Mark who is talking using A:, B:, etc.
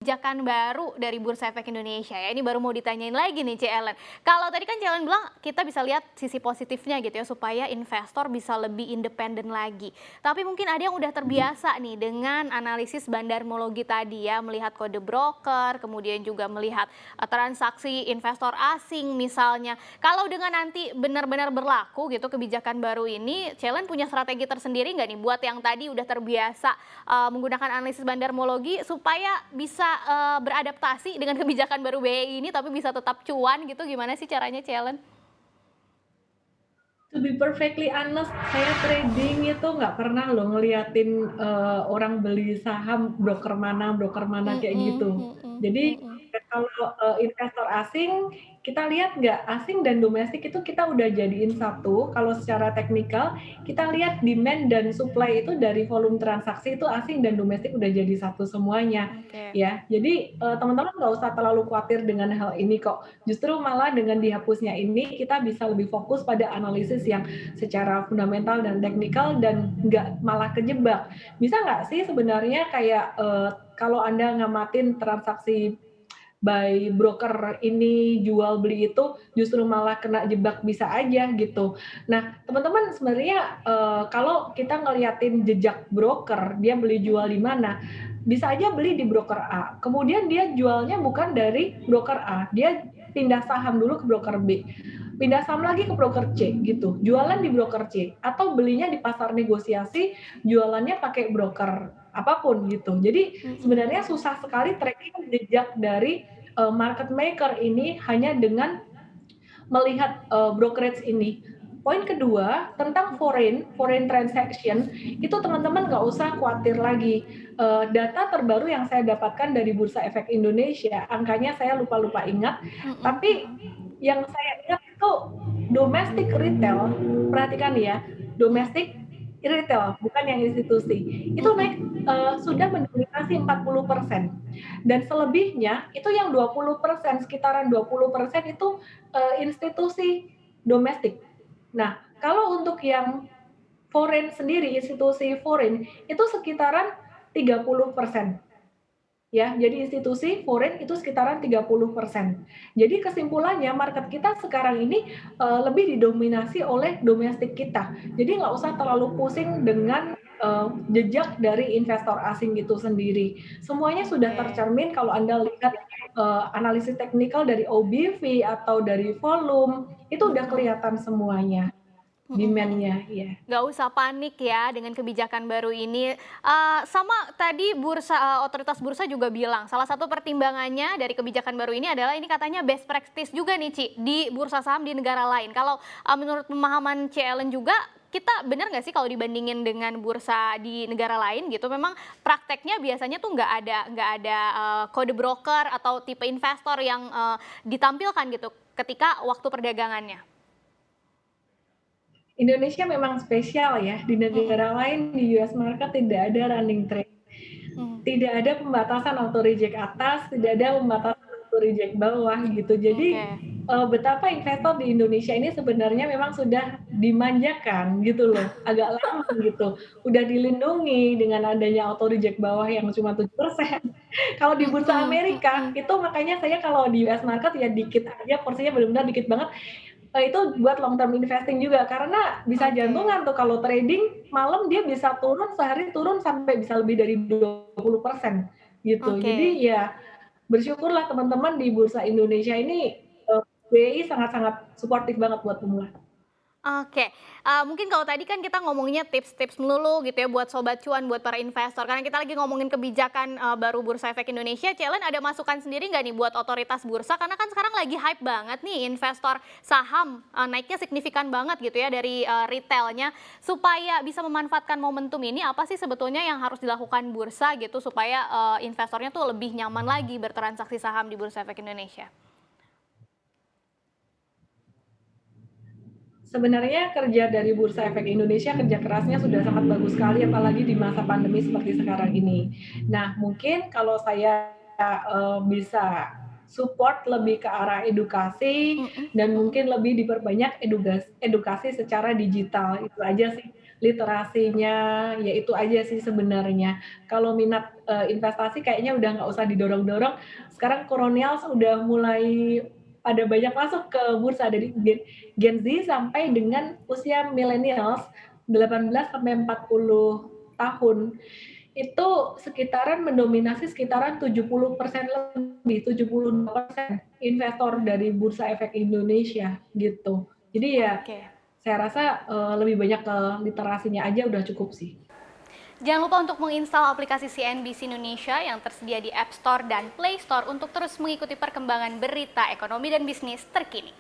A: Kebijakan baru dari Bursa Efek Indonesia ya, ini baru mau ditanyain lagi nih, Ellen. Kalau tadi kan Ellen bilang kita bisa lihat sisi positifnya gitu ya, supaya investor bisa lebih independen lagi. Tapi mungkin ada yang udah terbiasa nih dengan analisis bandarmologi tadi ya, melihat kode broker, kemudian juga melihat transaksi investor asing misalnya. Kalau dengan nanti benar-benar berlaku gitu kebijakan baru ini, Ellen punya strategi tersendiri nggak nih buat yang tadi udah terbiasa menggunakan analisis bandarmologi supaya bisa beradaptasi dengan kebijakan baru BI ini tapi bisa tetap cuan gitu, gimana sih caranya, Ellen?
B: To be perfectly honest, saya trading itu nggak pernah loh ngeliatin, orang beli saham broker mana kayak
A: Mhm
B: gitu.
A: mhm
B: Jadi
A: mhm.
B: kalau, investor asing, kita lihat nggak, asing dan domestik itu kita udah jadiin satu, kalau secara teknikal kita lihat demand dan supply itu dari volume transaksi itu asing dan domestik udah jadi satu semuanya,
A: Oke.
B: ya. Jadi, teman-teman nggak usah terlalu khawatir dengan hal ini kok. Justru malah dengan dihapusnya ini kita bisa lebih fokus pada analisis yang secara fundamental dan teknikal dan nggak malah kejebak. Bisa nggak sih sebenarnya kayak kalau Anda ngamatin transaksi by broker ini jual beli itu justru malah kena jebak bisa aja gitu. Nah, teman-teman sebenarnya kalau kita ngeliatin jejak broker, dia beli jual di mana, bisa aja beli di broker A. Kemudian dia jualnya bukan dari broker A, dia pindah saham dulu ke broker B, pindah saham lagi ke broker C gitu, jualan di broker C atau belinya di pasar negosiasi, jualannya pakai broker apapun gitu. Jadi sebenarnya
A: Mhm.
B: susah sekali tracking jejak dari market maker ini hanya dengan melihat brokerage ini. Poin kedua tentang
A: Mhm.
B: foreign transaction itu teman-teman nggak usah khawatir lagi. Data terbaru yang saya dapatkan dari Bursa Efek Indonesia, angkanya saya lupa-lupa ingat,
A: Mhm
B: tapi
A: mhm.
B: yang saya ingat itu domestic retail, perhatikan ya,
A: Mhm.
B: domestic retail bukan yang institusi, itu naik
A: Mhm.
B: sudah mendominasi 40%. Dan selebihnya itu yang 20%, sekitaran 20% itu institusi domestik. Nah, kalau untuk yang foreign sendiri, institusi foreign itu sekitaran 30%. Ya, jadi institusi foreign itu sekitaran 30%. Jadi kesimpulannya market kita sekarang ini lebih didominasi oleh domestik kita. Jadi nggak usah terlalu pusing dengan jejak dari investor asing itu sendiri. Semuanya sudah
A: Oke.
B: tercermin kalau Anda lihat analisis teknikal dari OBV atau dari volume, itu udah
A: Mhm.
B: kelihatan semuanya
A: Mhm mhm.
B: demand-nya, ya.
A: Nggak usah panik ya dengan kebijakan baru ini, sama tadi otoritas bursa juga bilang salah satu pertimbangannya dari kebijakan baru ini adalah ini katanya best practice juga nih Ci, di bursa saham di negara lain. Kalau, menurut pemahaman Ellen juga, kita benar nggak sih kalau dibandingin dengan bursa di negara lain gitu, memang prakteknya biasanya tuh nggak ada, kode broker atau tipe investor yang, ditampilkan gitu ketika waktu perdagangannya?
B: Indonesia memang spesial ya, di
A: Mhm.
B: negara lain di US market tidak ada running trade.
A: Mhm.
B: Tidak ada pembatasan auto reject atas, tidak ada pembatasan auto reject bawah gitu. Jadi,
A: Oke.
B: betapa investor di Indonesia ini sebenarnya memang sudah dimanjakan gitu loh, agak lama gitu. Udah dilindungi dengan adanya auto reject bawah yang cuma 7%. Kalau di bursa
A: Mhm
B: Amerika,
A: mhm.
B: itu makanya saya kalau di US market ya dikit aja, porsinya benar-benar dikit banget. Itu buat long term investing juga, karena bisa
A: Oke.
B: jantungan tuh kalau trading malam dia bisa turun, sehari turun sampai bisa lebih dari 20% gitu.
A: Oke.
B: Jadi ya bersyukurlah teman-teman di bursa Indonesia ini, BI sangat-sangat suportif banget buat pemula.
A: Oke, mungkin kalau tadi kan kita ngomongnya tips-tips melulu gitu ya buat sobat cuan, buat para investor. Karena kita lagi ngomongin kebijakan, baru Bursa Efek Indonesia, Ellen ada masukan sendiri nggak nih buat otoritas bursa? Karena kan sekarang lagi hype banget nih investor saham, naiknya signifikan banget gitu ya dari, retailnya. Supaya bisa memanfaatkan momentum ini, apa sih sebetulnya yang harus dilakukan bursa gitu supaya, investornya tuh lebih nyaman lagi bertransaksi saham di Bursa Efek Indonesia?
B: Sebenarnya kerja dari Bursa Efek Indonesia, kerja kerasnya sudah sangat bagus sekali, apalagi di masa pandemi seperti sekarang ini. Nah, mungkin kalau saya, bisa support lebih ke arah edukasi
A: Mhm
B: dan
A: mhm.
B: mungkin lebih diperbanyak edukasi secara digital, itu aja sih. literasinya, ya itu aja sih sebenarnya. Kalau minat, investasi kayaknya udah nggak usah didorong-dorong, sekarang Kolonials udah mulai pada banyak masuk ke bursa dari Gen Z sampai dengan usia millennials 18 sampai 40 tahun. Itu mendominasi sekitaran 70% lebih, 72% investor dari Bursa Efek Indonesia gitu. Jadi ya
A: Oke.
B: saya rasa lebih banyak ke literasinya aja udah cukup sih.
A: Jangan lupa untuk menginstal aplikasi CNBC Indonesia yang tersedia di App Store dan Play Store untuk terus mengikuti perkembangan berita ekonomi dan bisnis terkini.